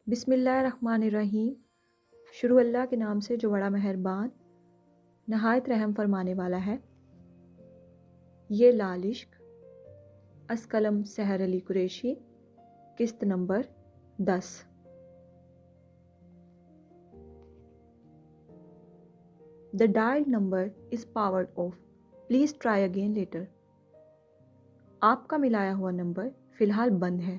بسم اللہ الرحمن الرحیم۔ شروع اللہ کے نام سے جو بڑا مہربان نہایت رحم فرمانے والا ہے۔ یہ لال عشق از قلم سحر علی قریشی، قسط number 10۔ The dialed number is powered off. Please try again later. آپ کا ملایا ہوا نمبر فی الحال بند ہے،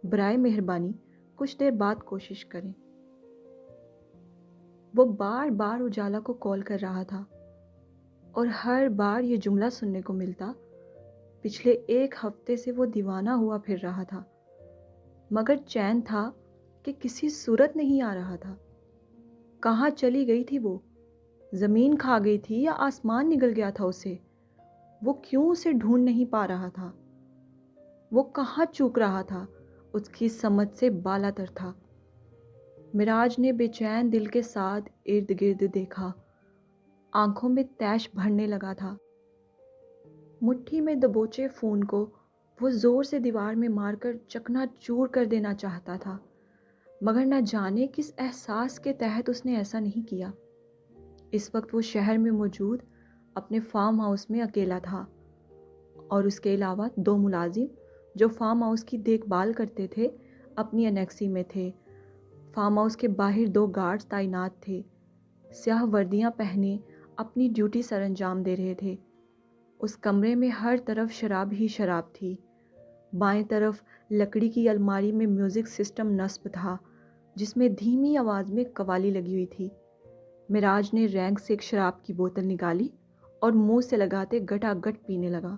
برائے مہربانی کچھ دیر بعد کوشش کریں۔ وہ بار بار اجالا کو کال کر رہا تھا اور ہر بار یہ جملہ سننے کو ملتا، پچھلے ایک ہفتے سے وہ دیوانہ ہوا پھر رہا تھا، مگر چین تھا کہ کسی صورت نہیں آ رہا تھا۔ کہاں چلی گئی تھی وہ؟ زمین کھا گئی تھی یا آسمان نگل گیا تھا اسے؟ وہ کیوں اسے ڈھونڈ نہیں پا رہا تھا؟ وہ کہاں چوک رہا تھا؟ اس کی سمجھ سے بالا تر تھا۔ معراج نے بے چین دل کے ساتھ ارد گرد دیکھا، آنکھوں میں تیش بھرنے لگا تھا۔ مٹھی میں دبوچے فون کو وہ زور سے دیوار میں مار کر چکنا چور کر دینا چاہتا تھا، مگر نہ جانے کس احساس کے تحت اس نے ایسا نہیں کیا۔ اس وقت وہ شہر میں موجود اپنے فارم ہاؤس میں اکیلا تھا، اور اس کے علاوہ 2 ملازم جو فارم ہاؤس کی دیکھ بھال کرتے تھے اپنی انیکسی میں تھے۔ فارم ہاؤس کے باہر 2 گارڈز تعینات تھے، سیاہ وردیاں پہنے اپنی ڈیوٹی سر انجام دے رہے تھے۔ اس کمرے میں ہر طرف شراب ہی شراب تھی۔ بائیں طرف لکڑی کی الماری میں میوزک سسٹم نصب تھا، جس میں دھیمی آواز میں قوالی لگی ہوئی تھی۔ معراج نے رینک سے ایک شراب کی بوتل نکالی اور منہ سے لگاتے گٹا گٹ پینے لگا۔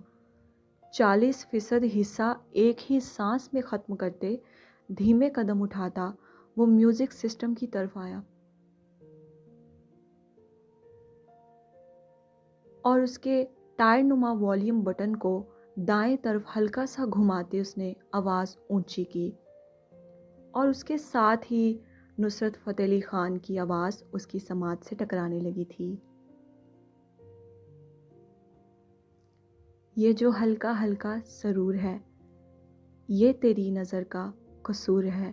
40% حصہ ایک ہی سانس میں ختم کرتے دھیمے قدم اٹھاتا وہ میوزک سسٹم کی طرف آیا، اور اس کے ٹائر نما والیوم بٹن کو دائیں طرف ہلکا سا گھماتے اس نے آواز اونچی کی، اور اس کے ساتھ ہی نصرت فتح علی خان کی آواز اس کی سماعت سے ٹکرانے لگی تھی۔ یہ جو ہلکا ہلکا سرور ہے، یہ تیری نظر کا قصور ہے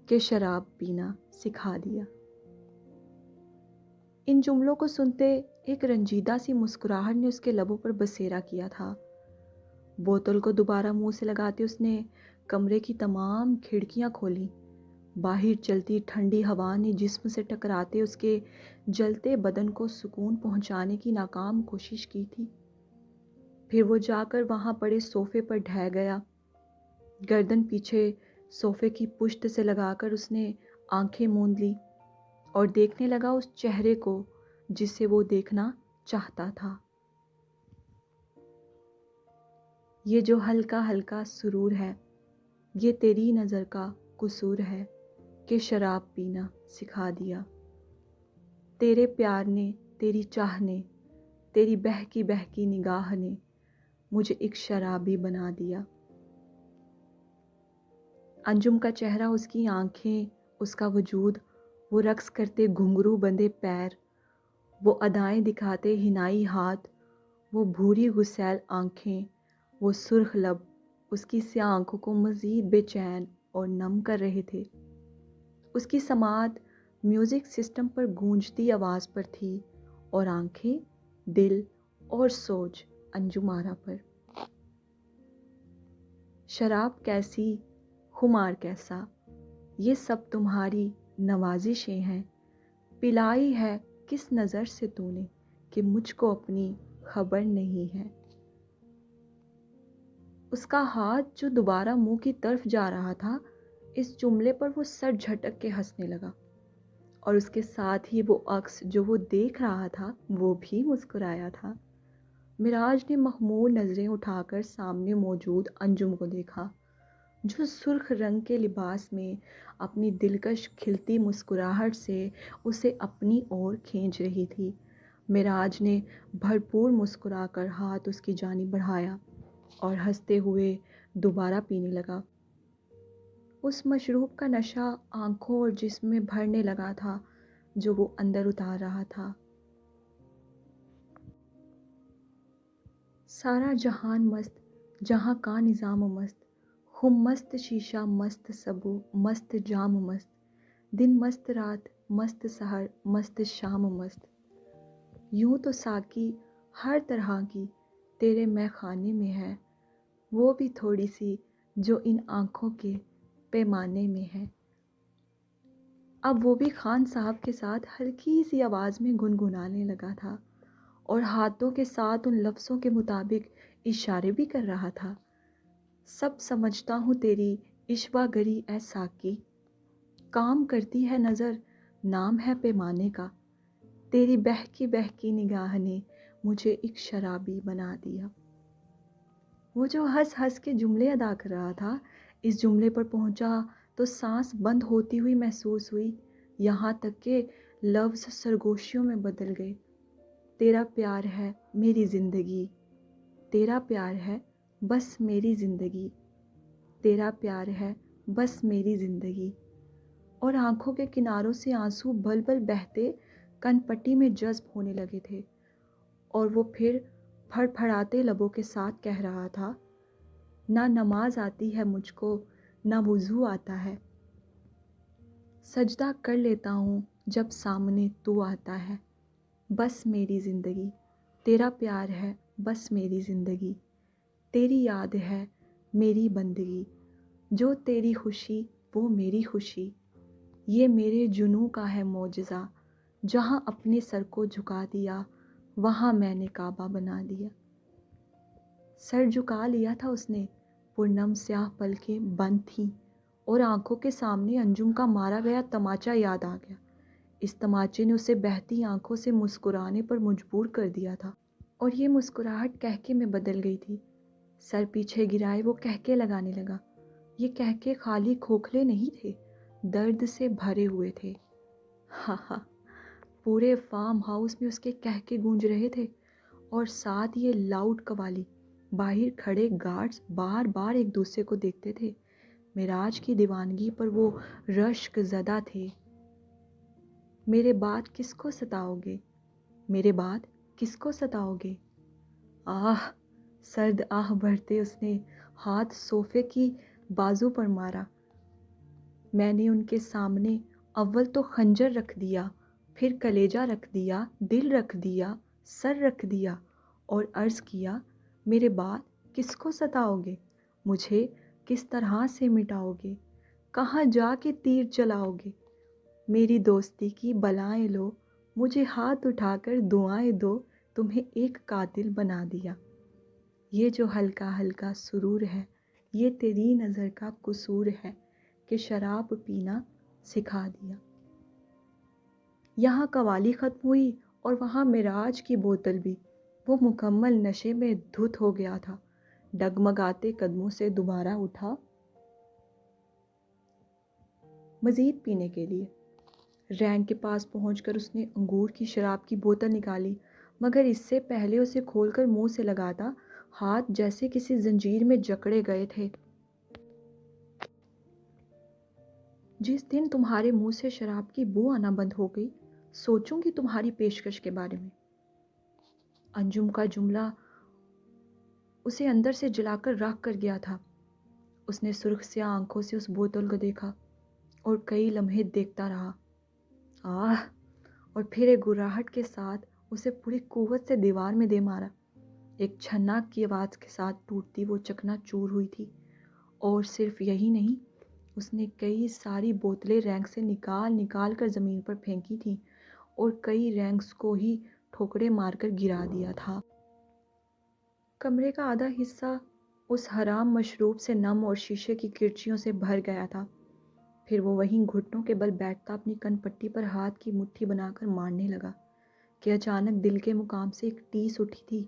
کہ شراب پینا سکھا دیا۔ ان جملوں کو سنتے ایک رنجیدہ سی مسکراہٹ نے اس کے لبوں پر بسیرا کیا تھا۔ بوتل کو دوبارہ منہ سے لگاتے اس نے کمرے کی تمام کھڑکیاں کھولیں۔ باہر چلتی ٹھنڈی ہوا نے جسم سے ٹکراتے اس کے جلتے بدن کو سکون پہنچانے کی ناکام کوشش کی تھی۔ پھر وہ جا کر وہاں پڑے صوفے پر ڈھہ گیا۔ گردن پیچھے صوفے کی پشت سے لگا کر اس نے آنکھیں موند لی اور دیکھنے لگا اس چہرے کو جسے وہ دیکھنا چاہتا تھا۔ یہ جو ہلکا ہلکا سرور ہے، یہ تیری نظر کا قصور ہے کہ شراب پینا سکھا دیا۔ تیرے پیار نے، تیری چاہ نے، تیری بہکی بہکی نگاہ نے مجھے ایک شرابی بنا دیا۔ انجم کا چہرہ، اس کی آنکھیں، اس کا وجود، وہ رقص کرتے گھنگرو بندے پیر، وہ ادائیں دکھاتے ہنائی ہاتھ، وہ بھوری گسیل آنکھیں، وہ سرخ لب اس کی سیاہ آنکھوں کو مزید بے چین اور نم کر رہے تھے۔ اس کی سماعت میوزک سسٹم پر گونجتی آواز پر تھی، اور آنکھیں، دل اور سوچ انجم آرا پر۔ شراب کیسی، خمار کیسا، یہ سب تمہاری نوازشیں ہیں۔ پلائی ہے کس نظر سے تو نے کہ مجھ کو اپنی خبر نہیں ہے۔ اس کا ہاتھ جو دوبارہ منہ کی طرف جا رہا تھا، اس جملے پر وہ سر جھٹک کے ہنسنے لگا، اور اس کے ساتھ ہی وہ عکس جو وہ دیکھ رہا تھا وہ بھی مسکرایا تھا۔ معراج نے مخمور نظریں اٹھا کر سامنے موجود انجم کو دیکھا، جو سرخ رنگ کے لباس میں اپنی دلکش کھلتی مسکراہٹ سے اسے اپنی اور کھینچ رہی تھی۔ معراج نے بھرپور مسکرا کر ہاتھ اس کی جانب بڑھایا اور ہنستے ہوئے دوبارہ پینے لگا۔ اس مشروب کا نشہ آنکھوں اور جسم میں بھرنے لگا تھا جو وہ اندر اتار رہا تھا۔ سارا جہان مست، جہاں کا نظام مست، ہم مست شیشہ مست سبو مست جام مست، دن مست رات مست سحر مست شام مست۔ یوں تو ساقی ہر طرح کی تیرے مے خانے میں ہے، وہ بھی تھوڑی سی جو ان آنکھوں کے پیمانے میں ہے۔ اب وہ بھی خان صاحب کے ساتھ ہلکی سی آواز میں گنگنانے لگا تھا اور ہاتھوں کے ساتھ ان لفظوں کے مطابق اشارے بھی کر رہا تھا۔ سب سمجھتا ہوں تیری عشوہ گری اے ساقی، کام کرتی ہے نظر نام ہے پیمانے کا، تیری بہکی نگاہ نے مجھے ایک شرابی بنا دیا۔ وہ جو ہنس ہنس کے جملے ادا کر رہا تھا، اس جملے پر پہنچا تو سانس بند ہوتی ہوئی محسوس ہوئی، یہاں تک کہ لفظ سرگوشیوں میں بدل گئے۔ تیرا پیار ہے میری زندگی، تیرا پیار ہے بس میری زندگی، تیرا پیار ہے بس میری زندگی۔ اور آنکھوں کے کناروں سے آنسو بل بل بہتے کن پٹی میں جذب ہونے لگے تھے، اور وہ پھر پھڑ پھڑاتے لبوں کے ساتھ کہہ رہا تھا، نہ نماز آتی ہے مجھ کو نہ وضو آتا ہے، سجدہ کر لیتا ہوں جب سامنے تو آتا ہے، بس میری زندگی، تیرا پیار ہے بس میری زندگی، تیری یاد ہے میری بندگی، جو تیری خوشی وہ میری خوشی، یہ میرے جنوں کا ہے معجزہ، جہاں اپنے سر کو جھکا دیا وہاں میں نے کعبہ بنا دیا۔ سر جھکا لیا تھا اس نے، پرنم سیاہ پلکیں بند تھیں اور آنکھوں کے سامنے انجم کا مارا گیا تماچا یاد آ گیا۔ اس تماچے نے اسے بہتی آنکھوں سے مسکرانے پر مجبور کر دیا تھا، اور یہ مسکراہٹ کہکے میں بدل گئی تھی۔ سر پیچھے گرائے وہ کہکے لگانے لگا۔ یہ کہکے خالی کھوکھلے نہیں تھے، درد سے بھرے ہوئے تھے۔ ہاں ہاں، پورے فارم ہاؤس میں اس کے کہکے گونج رہے تھے، اور ساتھ یہ لاؤڈ قوالی۔ باہر کھڑے گارڈز بار بار ایک دوسرے کو دیکھتے تھے۔ معراج کی دیوانگی پر وہ رشک زدہ تھے۔ میرے بعد کس کو ستاؤ گے، میرے بعد کس کو ستاؤ گے؟ آہ، سرد آہ بھرتے اس نے ہاتھ صوفے کی بازو پر مارا۔ میں نے ان کے سامنے اول تو خنجر رکھ دیا، پھر کلیجہ رکھ دیا، دل رکھ دیا، سر رکھ دیا، اور عرض کیا، میرے بعد کس کو ستاؤ گے، مجھے کس طرح سے مٹاؤ گے، کہاں جا کے تیر چلاؤ گے؟ میری دوستی کی بلائیں لو، مجھے ہاتھ اٹھا کر دعائیں دو، تمہیں ایک قاتل بنا دیا۔ یہ جو ہلکا ہلکا سرور ہے، یہ تیری نظر کا قصور ہے کہ شراب پینا سکھا دیا۔ یہاں قوالی ختم ہوئی اور وہاں معراج کی بوتل بھی۔ وہ مکمل نشے میں دھت ہو گیا تھا۔ ڈگمگاتے قدموں سے دوبارہ اٹھا مزید پینے کے لیے۔ رینک کے پاس پہنچ کر اس نے انگور کی شراب کی بوتل نکالی، مگر اس سے پہلے اسے کھول کر منہ سے لگاتا ہاتھ جیسے کسی زنجیر میں جکڑے گئے تھے۔ جس دن تمہارے منہ سے شراب کی بو آنا بند ہو گئی، سوچوں گی تمہاری پیشکش کے بارے میں۔ انجم کا جملہ اسے اندر سے جلا کر راکھ کر گیا تھا۔ اس نے سرخ سیاہ آنکھوں سے اس بوتل کو دیکھا اور کئی لمحے دیکھتا رہا۔ آہ! اور پھر ایک گراہٹ کے ساتھ اسے پوری قوت سے دیوار میں دے مارا۔ ایک چھناک کی آواز کے ساتھ ٹوٹتی وہ چکنا چور ہوئی تھی، اور صرف یہی نہیں، اس نے کئی ساری بوتلیں رینک سے نکال کر زمین پر پھینکی تھیں، اور کئی رینکس کو ہی ٹھوکرے مار کر گرا دیا تھا۔ کمرے کا آدھا حصہ اس حرام مشروب سے نم اور شیشے کی کرچیوں سے بھر گیا تھا۔ پھر وہ وہیں گھٹنوں کے بل بیٹھتا اپنی کن پٹی پر ہاتھ کی مٹھی بنا کر مارنے لگا کہ اچانک دل کے مقام سے ایک ٹیس اٹھی تھی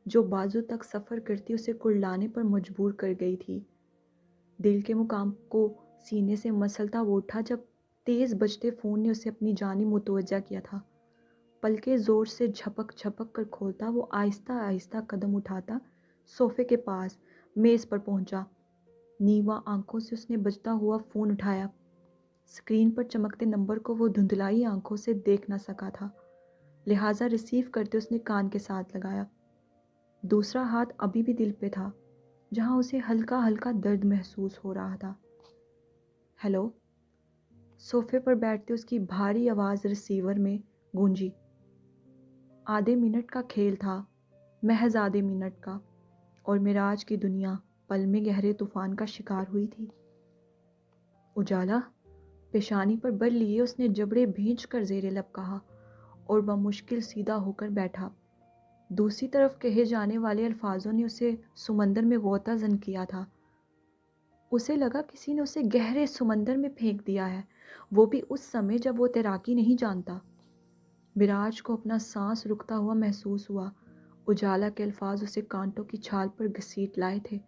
جو بازو تک سفر کرتی اسے کڑلانے پر مجبور کر گئی تھی۔ دل کے مقام کو سینے سے مسلتا وہ اٹھا جب تیز بجتے فون نے اسے اپنی جانب متوجہ کیا تھا۔ پلکیں زور سے جھپک جھپک کر کھولتا وہ آہستہ آہستہ قدم اٹھاتا صوفے کے پاس میز پر پہنچا۔ نیواں آنکھوں سے اس نے بجتا ہوا فون اٹھایا۔ اسکرین پر چمکتے نمبر کو وہ دھندلائی آنکھوں سے دیکھ نہ سکا تھا، لہٰذا ریسیو کرتے اس نے کان کے ساتھ لگایا۔ دوسرا ہاتھ ابھی بھی دل پہ تھا، جہاں اسے ہلکا ہلکا درد محسوس ہو رہا تھا۔ ہیلو، صوفے پر بیٹھتے اس کی بھاری آواز ریسیور میں گونجی۔ آدھے منٹ کا کھیل تھا، محض آدھے منٹ کا، اور معراج کی دنیا پل میں گہرے طوفان کا شکار ہوئی تھی۔ اجالا، پیشانی پر بر لیے اس نے جبڑے بھینچ کر زیر لب کہا، اور بمشکل سیدھا ہو کر بیٹھا۔ دوسری طرف کہے جانے والے الفاظوں نے اسے سمندر میں غوطہ زن کیا تھا۔ اسے لگا کسی نے اسے گہرے سمندر میں پھینک دیا ہے، وہ بھی اس سمے جب وہ تیراکی نہیں جانتا۔ معراج کو اپنا سانس رکتا ہوا محسوس ہوا۔ اجالا کے الفاظ اسے کانٹوں کی چھال پر گھسیٹ لائے تھے۔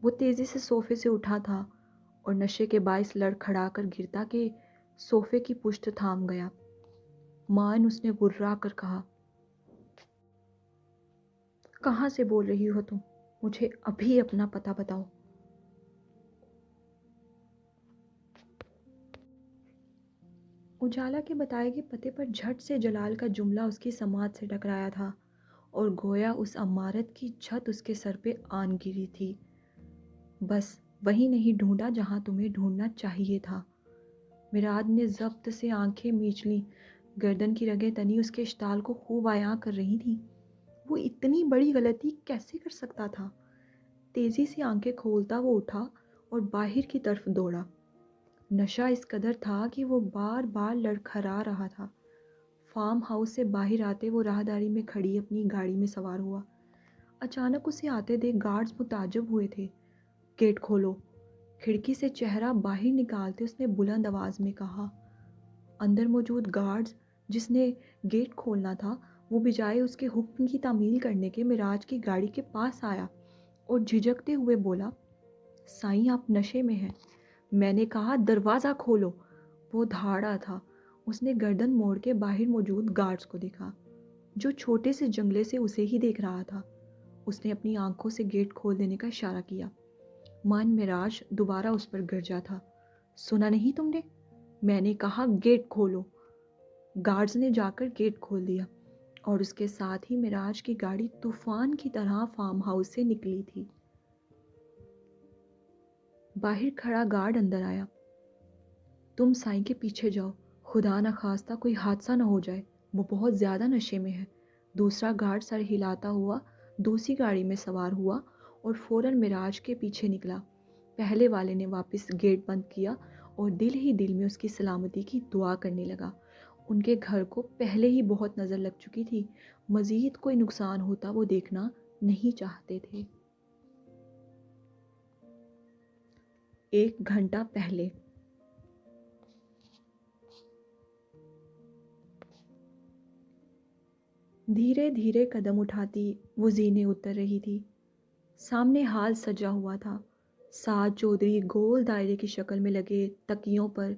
وہ تیزی سے صوفے سے اٹھا تھا اور نشے کے باعث لڑکھڑا کر گرتا کہ صوفے کی پشت تھام گیا۔ مان، اس نے گررا کر کہا، کہاں سے بول رہی ہو تم؟ مجھے ابھی اپنا پتہ بتاؤ۔ اجالا کے بتائے گئے پتے پر جھٹ سے جلال کا جملہ اس کی سماعت سے ٹکرایا تھا، اور گویا اس عمارت کی چھت اس کے سر پہ آن گری تھی۔ بس وہی نہیں ڈھونڈا جہاں تمہیں ڈھونڈنا چاہیے تھا۔ معراج نے ضبط سے آنکھیں میچ لیں، گردن کی رگیں تنی اس کے اشتعال کو خوب عیاں کر رہی تھیں۔ وہ اتنی بڑی غلطی کیسے کر سکتا تھا؟ تیزی سے آنکھیں کھولتا وہ اٹھا اور باہر کی طرف دوڑا۔ نشہ اس قدر تھا کہ وہ بار بار لڑکھڑا رہا تھا۔ فارم ہاؤس سے باہر آتے وہ راہداری میں کھڑی اپنی گاڑی میں سوار ہوا۔ اچانک اسے آتے دیکھ گارڈز متعجب ہوئے تھے۔ گیٹ کھولو، کھڑکی سے چہرہ باہر نکالتے اس نے بلند آواز میں کہا۔ اندر موجود گارڈز، جس نے گیٹ کھولنا تھا، وہ بجائے اس کے حکم کی تعمیل کرنے کے معراج کی گاڑی کے پاس آیا اور جھجکتے ہوئے بولا، سائیں آپ نشے میں ہیں، میں نے کہا دروازہ کھولو۔ وہ دھاڑا تھا۔ اس نے گردن موڑ کے باہر موجود گارڈز کو دیکھا، جو چھوٹے سے جنگلے سے اسے ہی دیکھ رہا تھا۔ اس نے اپنی آنکھوں سے گیٹ کھول دینے کا اشارہ کیا۔ مان، معراج دوبارہ اس پر گرجا تھا۔ سنا نہیں تم نے؟ میں نے کہا گیٹ کھولو۔ گارڈز نے جا کر گیٹ کھول دیا، اور اس کے ساتھ ہی معراج کی گاڑی طوفان کی طرح فارم ہاؤس سے نکلی تھی۔ باہر کھڑا گارڈ اندر آیا۔ تم سائیں کے پیچھے جاؤ، خدا نخواستہ کوئی حادثہ نہ ہو جائے، وہ بہت زیادہ نشے میں ہے۔ دوسرا گارڈ سر ہلاتا ہوا دوسری گاڑی میں سوار ہوا اور فوراً معراج کے پیچھے نکلا۔ پہلے والے نے واپس گیٹ بند کیا اور دل ہی دل میں اس کی سلامتی کی دعا کرنے لگا۔ ان کے گھر کو پہلے ہی بہت نظر لگ چکی تھی، مزید کوئی نقصان ہوتا وہ دیکھنا نہیں چاہتے تھے۔ 1 گھنٹہ پہلے۔ دھیرے دھیرے قدم اٹھاتی وہ زینے اتر رہی تھی۔ سامنے ہال سجا ہوا تھا۔ سعد چودھری گول دائرے کی شکل میں لگے تکیوں پر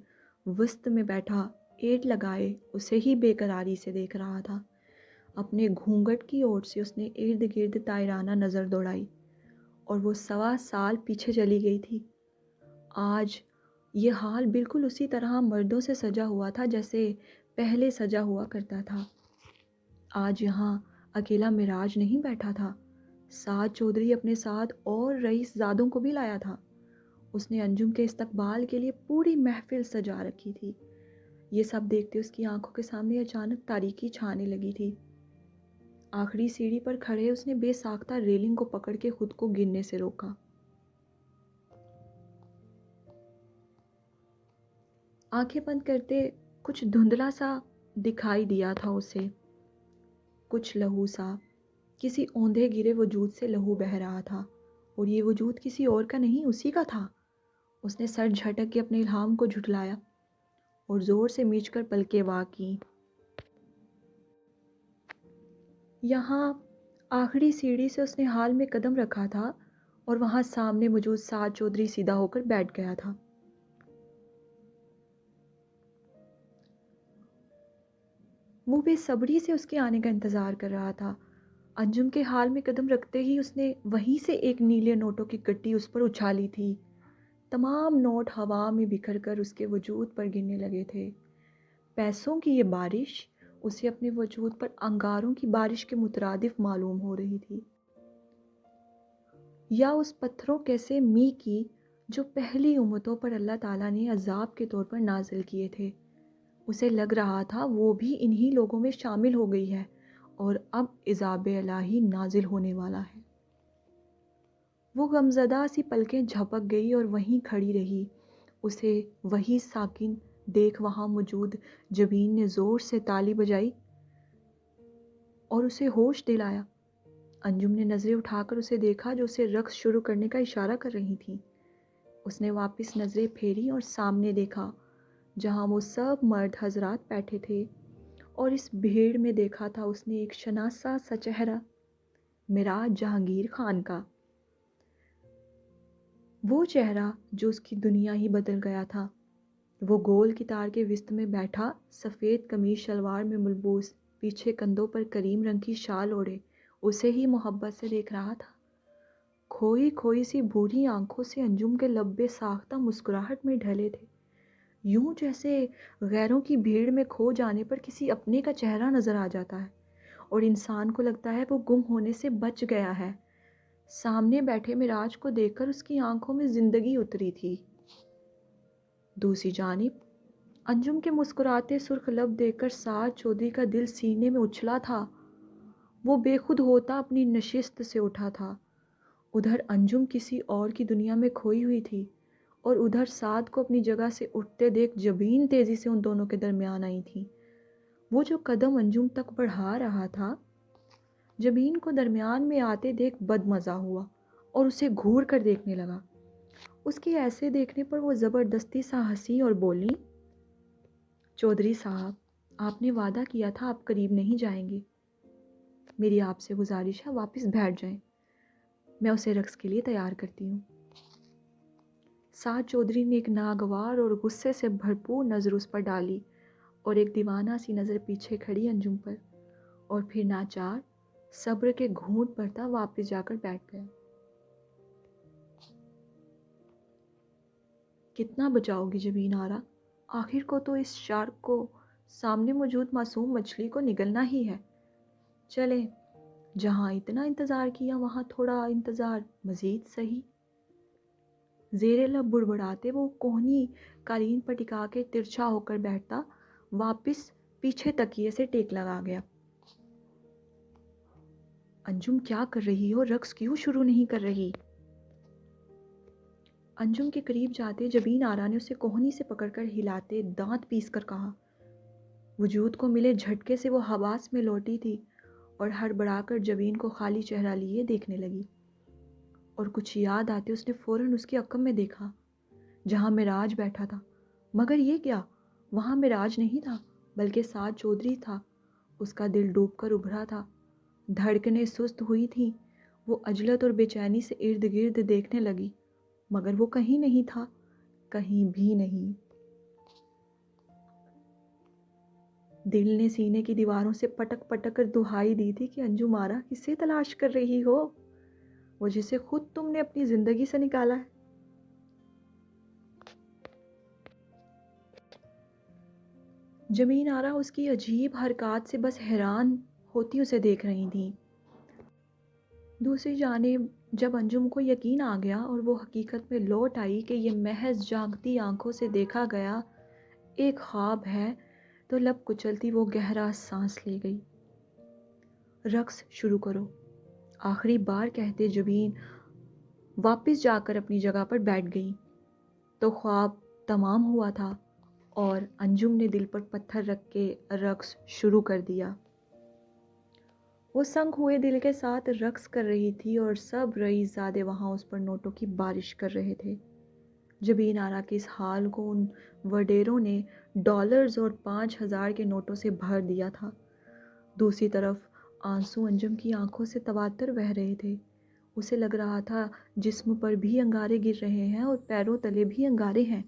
وسط میں بیٹھا ایٹ لگائے اسے ہی بے قراری سے دیکھ رہا تھا۔ اپنے گھونگھٹ کی اوٹ سے اس نے ارد گرد طائرانہ نظر دوڑائی، اور وہ 1.25 سال پیچھے چلی گئی تھی۔ آج یہ حال بالکل اسی طرح مردوں سے سجا ہوا تھا جیسے پہلے سجا ہوا کرتا تھا۔ آج یہاں اکیلا معراج نہیں بیٹھا تھا، سعد چودھری اپنے ساتھ اور رئیس زادوں کو بھی لایا تھا۔ اس نے انجم کے استقبال کے لیے پوری محفل سجا رکھی تھی۔ یہ سب دیکھتے اس کی آنکھوں کے سامنے اچانک تاریکی چھانے لگی تھی۔ آخری سیڑھی پر کھڑے اس نے بے ساختہ ریلنگ کو پکڑ کے خود کو گرنے سے روکا۔ آنکھیں بند کرتے کچھ دھندلا سا دکھائی دیا تھا اسے، کچھ لہو سا، کسی اوندھے گرے وجود سے لہو بہہ رہا تھا، اور یہ وجود کسی اور کا نہیں، اسی کا تھا۔ اس نے سر جھٹک کے اپنے الہام کو جھٹلایا اور زور سے میچ کر پلکیں وا کیں۔ یہاں آخری سیڑھی سے اس نے حال میں قدم رکھا تھا، اور وہاں سامنے موجود سعد چودھری سیدھا ہو کر بیٹھ گیا تھا۔ وہ بے صبری سے اس کے آنے کا انتظار کر رہا تھا۔ انجم کے حال میں قدم رکھتے ہی اس نے وہیں سے ایک نیلے نوٹوں کی گٹی اس پر اچھالی تھی۔ تمام نوٹ ہوا میں بکھر کر اس کے وجود پر گرنے لگے تھے۔ پیسوں کی یہ بارش اسے اپنے وجود پر انگاروں کی بارش کے مترادف معلوم ہو رہی تھی۔ یا اس پتھروں کیسے می کی جو پہلی امتوں پر اللہ تعالیٰ نے عذاب کے طور پر نازل کیے تھے۔ اسے لگ رہا تھا وہ بھی انہی لوگوں میں شامل ہو گئی ہے اور اب عذاب الہی نازل ہونے والا ہے۔ وہ غمزدہ سی پلکیں جھپک گئی اور وہیں کھڑی رہی۔ اسے وہی ساکن دیکھ وہاں موجود جبین نے زور سے تالی بجائی اور اسے ہوش دلایا۔ انجم نے نظریں اٹھا کر اسے دیکھا جو اسے رقص شروع کرنے کا اشارہ کر رہی تھی۔ اس نے واپس نظریں پھیری اور سامنے دیکھا جہاں وہ سب مرد حضرات بیٹھے تھے، اور اس بھیڑ میں دیکھا تھا اس نے ایک شناسا سا چہرہ، مراج جہانگیر خان کا۔ وہ چہرہ جو اس کی دنیا ہی بدل گیا تھا۔ وہ گول کتار کے وسط میں بیٹھا، سفید قمیض شلوار میں ملبوس، پیچھے کندھوں پر کریم رنگ کی شال اوڑھے اسے ہی محبت سے دیکھ رہا تھا۔ کھوئی کھوئی سی بھوری آنکھوں سے انجم کے لب بے ساختہ مسکراہٹ میں ڈھلے تھے، یوں جیسے غیروں کی بھیڑ میں کھو جانے پر کسی اپنے کا چہرہ نظر آ جاتا ہے اور انسان کو لگتا ہے وہ گم ہونے سے بچ گیا ہے۔ سامنے بیٹھے مراج کو دیکھ کر اس کی آنکھوں میں زندگی اتری تھی۔ دوسری جانب انجم کے مسکراتے سرخ لب دیکھ کر سعد چودھری کا دل سینے میں اچھلا تھا۔ وہ بے خود ہوتا اپنی نشست سے اٹھا تھا۔ ادھر انجم کسی اور کی دنیا میں کھوئی ہوئی تھی اور ادھر سعد کو اپنی جگہ سے اٹھتے دیکھ جبین تیزی سے ان دونوں کے درمیان آئی تھی۔ وہ جو قدم انجم تک بڑھا رہا تھا، جبین کو درمیان میں آتے دیکھ بدمزہ ہوا اور اسے گھور کر دیکھنے لگا۔ اس کے ایسے دیکھنے پر وہ زبردستی سا ہنسی اور بولی، چودھری صاحب، آپ نے وعدہ کیا تھا آپ قریب نہیں جائیں گے۔ میری آپ سے گزارش ہے واپس بیٹھ جائیں، میں اسے رقص کے لیے تیار کرتی ہوں۔ سعد چودھری نے ایک ناگوار اور غصے سے بھرپور نظر اس پر ڈالی اور ایک دیوانہ سی نظر پیچھے کھڑی انجم پر، اور پھر ناچار صبر کے گھونٹ بھرتا واپس جا کر بیٹھ گیا۔ کتنا بچاؤ گی جبین آرا؟ آخر کو تو اس شارک کو، سامنے موجود معصوم مچھلی کو نگلنا ہی ہے۔ چلیں، جہاں اتنا انتظار کیا وہاں تھوڑا انتظار مزید صحیح۔ زیر لب بڑبڑاتے وہ کوہنی قالین پر ٹکا کے ترچھا ہو کر بیٹھتا واپس پیچھے تکیے سے ٹیک لگا گیا۔ انجم کیا کر رہی ہو؟ رقص کیوں شروع نہیں کر رہی؟ انجم کے قریب جاتے جبین آرا نے اسے کوہنی سے پکڑ کر ہلاتے دانت پیس کر کہا۔ وجود کو ملے جھٹکے سے وہ حواس میں لوٹی تھی اور ہڑبڑا کر جبین کو خالی چہرہ لیے دیکھنے لگی، اور کچھ یاد آتے اس نے فوراً اس کے عقب میں دیکھا جہاں مراج بیٹھا تھا، مگر یہ کیا، وہاں مراج نہیں تھا بلکہ سعد چودھری تھا۔ اس کا دل ڈوب کر ابھرا تھا، دھڑکنیں سست ہوئی تھیں۔ وہ عجلت اور بے چینی سے ارد گرد دیکھنے لگی، مگر وہ کہیں نہیں تھا، کہیں بھی نہیں۔ دل نے سینے کی دیواروں سے پٹک پٹک کر دہائی دی تھی کہ انجم آرا، کسے تلاش کر رہی ہو؟ وہ جسے خود تم نے اپنی زندگی سے نکالا ہے۔ جبین آرا اس کی عجیب حرکات سے بس حیران ہوتی اسے دیکھ رہی تھیں۔ دوسری جانب جب انجم کو یقین آ گیا اور وہ حقیقت میں لوٹ آئی کہ یہ محض جاگتی آنکھوں سے دیکھا گیا ایک خواب ہے، تو لب کچلتی وہ گہرا سانس لے گئی۔ رقص شروع کرو، آخری بار کہتے جبین واپس جا کر اپنی جگہ پر بیٹھ گئی تو خواب تمام ہوا تھا اور انجم نے دل پر پتھر رکھ کے رقص شروع کر دیا۔ وہ سنگ ہوئے دل کے ساتھ رقص کر رہی تھی اور سب رئیس زادے وہاں اس پر نوٹوں کی بارش کر رہے تھے۔ جبین آرا کے اس حال کو ان وڈیروں نے ڈالرز اور 5,000 کے نوٹوں سے بھر دیا تھا۔ دوسری طرف آنسو انجم کی آنکھوں سے تواتر بہہ رہے تھے۔ اسے لگ رہا تھا جسم پر بھی انگارے گر رہے ہیں اور پیروں تلے بھی انگارے ہیں،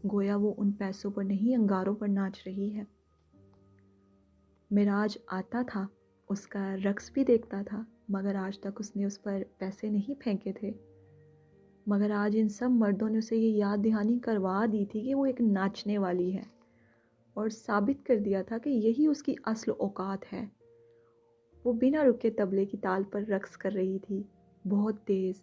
گویا وہ ان پیسوں پر نہیں انگاروں پر ناچ رہی ہے۔ مراج آتا تھا، اس کا رقص بھی دیکھتا تھا، مگر آج تک اس نے اس پر پیسے نہیں پھینکے تھے۔ مگر آج ان سب مردوں نے اسے یہ یاد دہانی کروا دی تھی کہ وہ ایک ناچنے والی ہے، اور ثابت کر دیا تھا کہ یہی اس کی اصل اوقات ہے۔ وہ بنا رکے طبلے کی تال پر رقص کر رہی تھی، بہت تیز،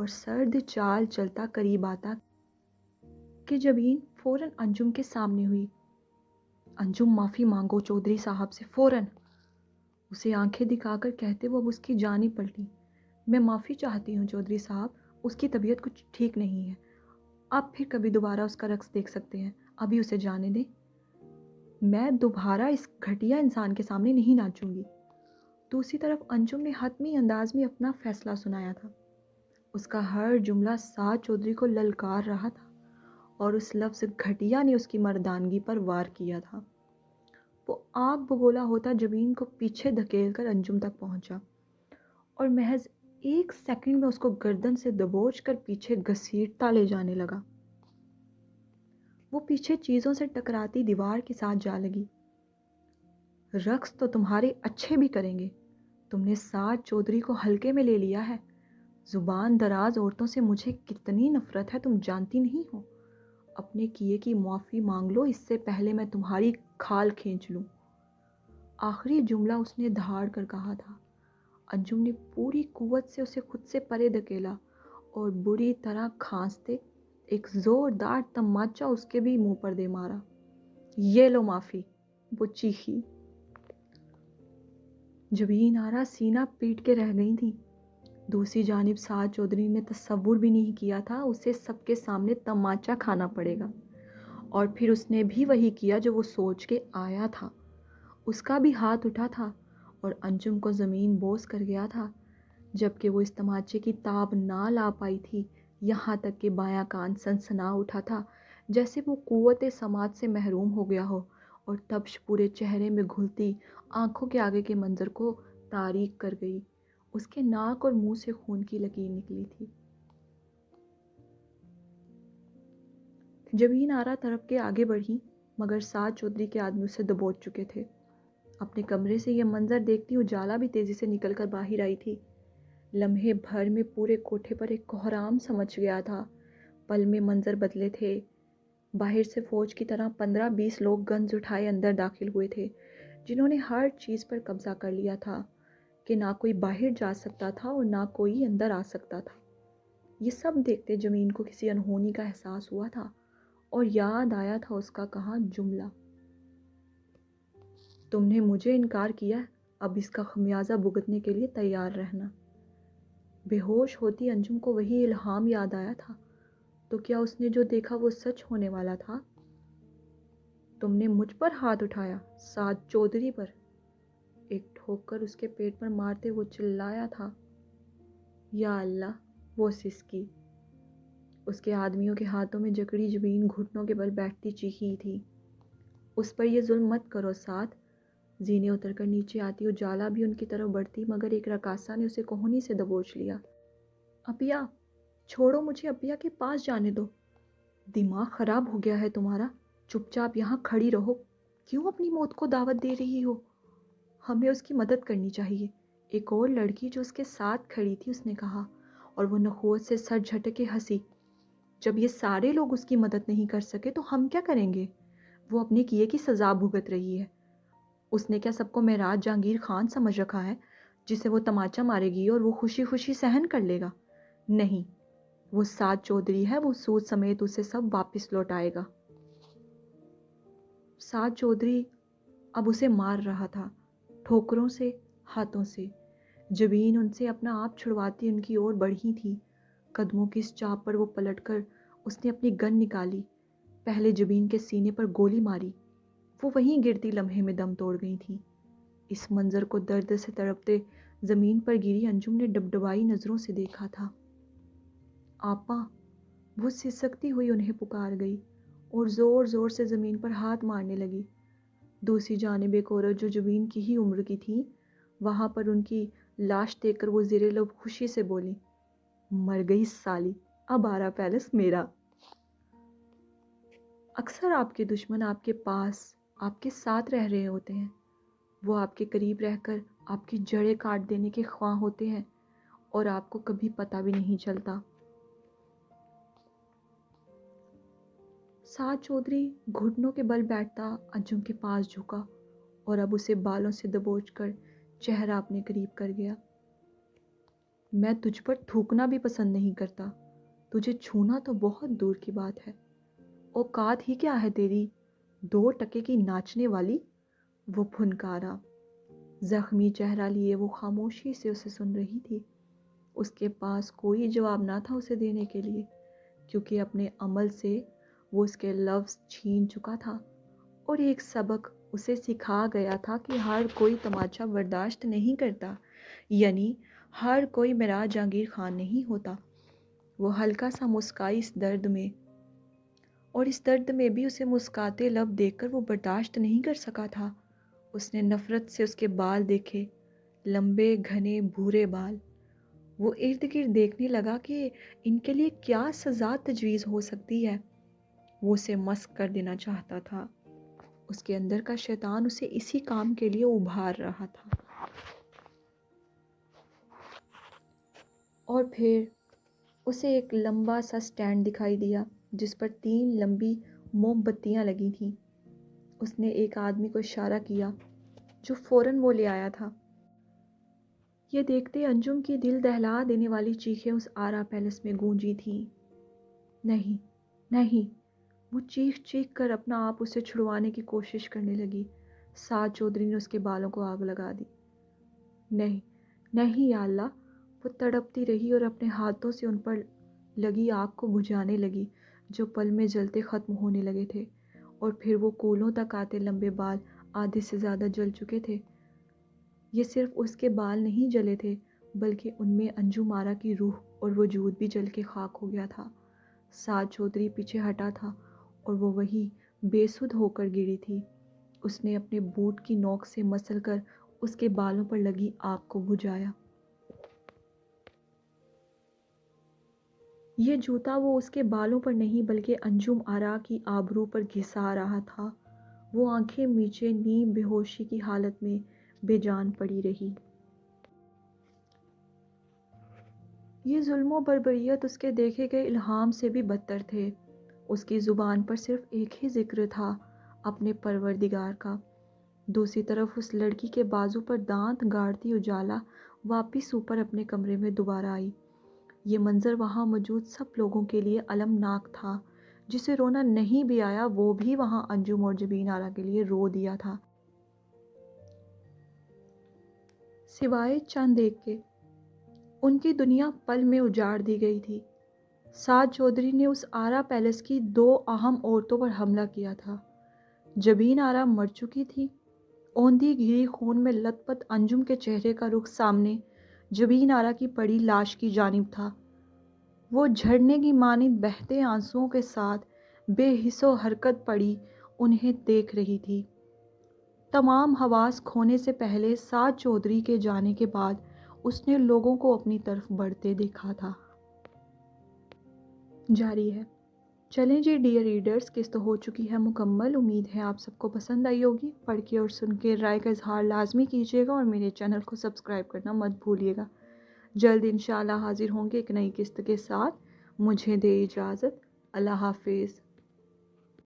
اور سرد چال چلتا قریب آتا کہ جبین فوراً انجم کے سامنے ہوئی۔ انجم معافی مانگو چودھری صاحب سے فوراً، اسے آنکھیں دکھا کر کہتے وہ اب اس کی جانب پلٹی۔ میں معافی چاہتی ہوں چودھری صاحب، اس کی طبیعت کچھ ٹھیک نہیں ہے، آپ پھر کبھی دوبارہ اس کا رقص دیکھ سکتے ہیں، ابھی اسے جانے دیں۔ میں دوبارہ اس گھٹیا انسان کے سامنے نہیں ناچوں گی۔ دوسری طرف انجم نے حتمی انداز میں اپنا فیصلہ سنایا تھا۔ اس کا ہر جملہ سعد چودھری کو للکار رہا تھا اور اس لفظ گھٹیا نے اس کی مردانگی پر وار کیا تھا۔ وہ آگ بگولا ہوتا جبین کو پیچھے دھکیل کر انجم تک پہنچا اور محض 1 سیکنڈ میں اس کو گردن سے دبوچ کر پیچھے گھسیٹتا لے جانے لگا۔ وہ پیچھے چیزوں سے ٹکراتی دیوار کے ساتھ جا لگی۔ رقص تو تمہارے اچھے بھی کریں گے، تم نے سعد چودھری کو ہلکے میں لے لیا ہے۔ زبان دراز عورتوں سے مجھے کتنی نفرت ہے تم جانتی نہیں ہو۔ اپنے کیے کی معافی مانگ لو، اس سے پہلے میں تمہاری کھال کھینچ لوں۔ آخری جملہ اس نے دھاڑ کر کہا تھا۔ انجم نے پوری قوت سے اسے خود سے پرے دھکیلا اور بری طرح کھانستے ایک زوردار تماچا اس کے بھی منہ پر دے مارا۔ یہ لو معافی، وہ چیخی۔ جبین آرا سینہ پیٹ کے رہ گئی تھی۔ دوسری جانب سعد چودھری نے تصور بھی نہیں کیا تھا اسے سب کے سامنے تماچا کھانا پڑے گا، اور پھر اس نے بھی وہی کیا جو وہ سوچ کے آیا تھا۔ اس کا بھی ہاتھ اٹھا تھا اور انجم کو زمین بوس کر گیا تھا، جبکہ وہ اس تماچے کی تاب نہ لا پائی تھی، یہاں تک کہ بایاں کان سنسنا اٹھا تھا جیسے وہ قوت سماعت سے محروم ہو گیا ہو، اور تپش پورے چہرے میں گھلتی آنکھوں کے آگے کے منظر کو تاریک کر گئی۔ اس کے ناک اور منہ سے خون کی لکیر نکلی تھی۔ جبین آرا طرف کے آگے بڑھی، مگر سعد چودھری کے آدمی اسے دبوچ چکے تھے۔ اپنے کمرے سے یہ منظر دیکھتی اجالا بھی تیزی سے نکل کر باہر آئی تھی۔ لمحے بھر میں پورے کوٹھے پر ایک کوہرام سمجھ گیا تھا۔ پل میں منظر بدلے تھے۔ باہر سے فوج کی طرح 15-20 لوگ گنز اٹھائے اندر داخل ہوئے تھے، جنہوں نے ہر چیز پر قبضہ کر لیا تھا کہ نہ کوئی باہر جا سکتا تھا اور نہ کوئی اندر آ سکتا تھا۔ یہ سب دیکھتے جمین کو کسی انہونی کا احساس ہوا تھا اور یاد آیا تھا اس کا کہا جملہ، تم نے مجھے انکار کیا، اب اس کا خمیازہ بھگتنے کے لیے تیار رہنا۔ بے ہوش ہوتی انجم کو وہی الہام یاد آیا تھا، تو کیا اس نے جو دیکھا وہ سچ ہونے والا تھا؟ تم نے مجھ پر ہاتھ اٹھایا، سعد چودھری پر؟ ایک ٹھوکر اس کے پیٹ پر مارتے وہ چلایا تھا۔ یا اللہ، وہ سسکی۔ اس کے آدمیوں کے ہاتھوں میں جکڑی جبین گھٹنوں کے بل بیٹھتی چیخی تھی، اس پر یہ ظلم مت کرو سعد۔ زینے اتر کر نیچے آتی اجالا بھی ان کی طرف بڑھتی، مگر ایک رقاصہ نے اسے کوہنی سے دبوچ لیا۔ ابیا، چھوڑو مجھے، ابیا کے پاس جانے دو۔ دماغ خراب ہو گیا ہے تمہارا؟ چپ چاپ یہاں کھڑی رہو، کیوں اپنی موت کو دعوت دے رہی ہو؟ ہمیں اس کی مدد کرنی چاہیے، ایک اور لڑکی جو اس کے ساتھ کھڑی تھی اس نے کہا، اور وہ نخوت سے سر جھٹکے ہنسی۔ جب یہ سارے لوگ اس کی مدد نہیں کر سکے تو ہم کیا کریں گے؟ وہ اپنے کیے کی سزا بھگت رہی ہے۔ اس نے کیا سب کو معراج جہانگیر خان سمجھ رکھا ہے، جسے وہ تماچا مارے گی اور وہ خوشی خوشی سہن کر لے گا؟ نہیں، وہ سعد چودھری ہے، وہ سود سمیت اسے سب واپس لوٹائے گا۔ سعد چودھری اب اسے مار رہا تھا، ٹھوکروں سے، ہاتھوں سے۔ جبین ان سے اپنا آپ چھڑواتی ان کی اور بڑھی تھی۔ قدموں کی اس چاپ پر وہ پلٹ کر اس نے اپنی گن نکالی، پہلے جبین کے سینے پر گولی ماری۔ وہ وہیں گرتی لمحے میں دم توڑ گئی تھی۔ اس منظر کو درد سے تڑپتے زمین پر گری انجم نے ڈبڈبائی نظروں سے دیکھا تھا۔ آپا، وہ سسکتی ہوئی انہیں پکار گئی اور زور زور سے زمین پر ہاتھ مارنے لگی۔ دوسری جانب ایک عورت جو جبین کی ہی عمر کی تھی، وہاں پر ان کی لاش دیکھ کر وہ زیر لب خوشی سے بولی، مر گئی سالی، اب آرا پیلس میرا۔ اکثر آپ کے دشمن آپ کے پاس، آپ کے ساتھ رہ رہے ہوتے ہیں، وہ آپ کے قریب رہ کر آپ کی جڑیں کاٹ دینے کے خواہاں ہوتے ہیں اور آپ کو کبھی پتہ بھی نہیں چلتا۔ سعد چودھری گھٹنوں کے بل بیٹھتا انجم کے پاس جھکا اور اب اسے بالوں سے دبوچ کر چہرہ اپنے قریب کر گیا۔ میں تجھ پر تھوکنا بھی پسند نہیں کرتا، تجھے چھونا تو بہت دور کی بات ہے۔ اوقات ہی کیا ہے تیری، 2 ٹکے کی ناچنے والی؟ وہ پھنکارا۔ زخمی چہرہ لیے وہ خاموشی سے اسے سن رہی تھی۔ اس کے پاس کوئی جواب نہ تھا اسے دینے کے لیے، کیونکہ اپنے عمل سے وہ اس کے لفظ چھین چکا تھا، اور ایک سبق اسے سکھا گیا تھا کہ ہر کوئی تماچا برداشت نہیں کرتا، یعنی ہر کوئی میرا جہانگیر خان نہیں ہوتا۔ وہ ہلکا سا مسکائی اس درد میں، اور اس درد میں بھی اسے مسکاتے لب دیکھ کر وہ برداشت نہیں کر سکا تھا۔ اس نے نفرت سے اس کے بال دیکھے، لمبے گھنے بھورے بال۔ وہ ارد گرد دیکھنے لگا کہ ان کے لیے کیا سزا تجویز ہو سکتی ہے۔ وہ اسے مسخ کر دینا چاہتا تھا۔ اس کے اندر کا شیطان اسے اسی کام کے لیے ابھار رہا تھا۔ اور پھر اسے ایک لمبا سا سٹینڈ دکھائی دیا جس پر 3 لمبی موم بتیاں لگی تھیں۔ اس نے ایک آدمی کو اشارہ کیا جو فوراً وہ لے آیا تھا۔ یہ دیکھتے انجم کی دل دہلا دینے والی چیخیں اس آرا پیلس میں گونجی تھیں۔ نہیں، نہیں، وہ چیخ چیخ کر اپنا آپ اسے چھڑوانے کی کوشش کرنے لگی۔ سعد چودھری نے اس کے بالوں کو آگ لگا دی۔ نہیں، نہیں یا اللہ! وہ تڑپتی رہی اور اپنے ہاتھوں سے ان پر لگی آگ کو بجھانے لگی جو پل میں جلتے ختم ہونے لگے تھے، اور پھر وہ کولوں تک آتے لمبے بال آدھے سے زیادہ جل چکے تھے۔ یہ صرف اس کے بال نہیں جلے تھے، بلکہ ان میں انجم آرا کی روح اور وجود بھی جل کے خاک ہو گیا تھا۔ سعد چودھری پیچھے ہٹا تھا اور وہ وہی بے سدھ ہو کر گری تھی۔ اس نے اپنے بوٹ کی نوک سے مسل کر اس کے بالوں پر لگی آگ کو بجھایا۔ یہ جوتا وہ اس کے بالوں پر نہیں بلکہ انجم آرا کی آبرو پر گھسا رہا تھا۔ وہ آنکھیں میچے نیم بے ہوشی کی حالت میں بے جان پڑی رہی۔ یہ ظلم و بربریت اس کے دیکھے گئے الہام سے بھی بدتر تھے۔ اس کی زبان پر صرف ایک ہی ذکر تھا، اپنے پروردگار کا۔ دوسری طرف اس لڑکی کے بازو پر دانت گاڑتی اجالا واپس اوپر اپنے کمرے میں دوبارہ آئی۔ یہ منظر وہاں موجود سب لوگوں کے لیے المناک تھا۔ جسے رونا نہیں بھی آیا وہ بھی وہاں انجم اور جبین آرا کے لیے رو دیا تھا، سوائے چند ایک کے۔ ان کی دنیا پل میں اجاڑ دی گئی تھی۔ سعد چودھری نے اس آرا پیلس کی 2 اہم عورتوں پر حملہ کیا تھا۔ جبین آرا مر چکی تھی۔ اوندھی گھری خون میں لت پت انجم کے چہرے کا رخ سامنے جبین آرا کی پڑی لاش کی جانب تھا۔ وہ جھرنے کی مانند بہتے آنسوؤں کے ساتھ بے حس و حرکت پڑی انہیں دیکھ رہی تھی۔ تمام حواس کھونے سے پہلے سعد چودھری کے جانے کے بعد اس نے لوگوں کو اپنی طرف بڑھتے دیکھا تھا۔ جاری ہے۔ چلیں جی ڈیئر ریڈرز، قسط ہو چکی ہے مکمل۔ امید ہے آپ سب کو پسند آئی ہوگی۔ پڑھ کے اور سن کے رائے کا اظہار لازمی کیجیے گا اور میرے چینل کو سبسکرائب کرنا مت بھولیے گا۔ جلد انشاءاللہ حاضر ہوں گے ایک نئی قسط کے ساتھ۔ مجھے دے اجازت۔ اللہ حافظ۔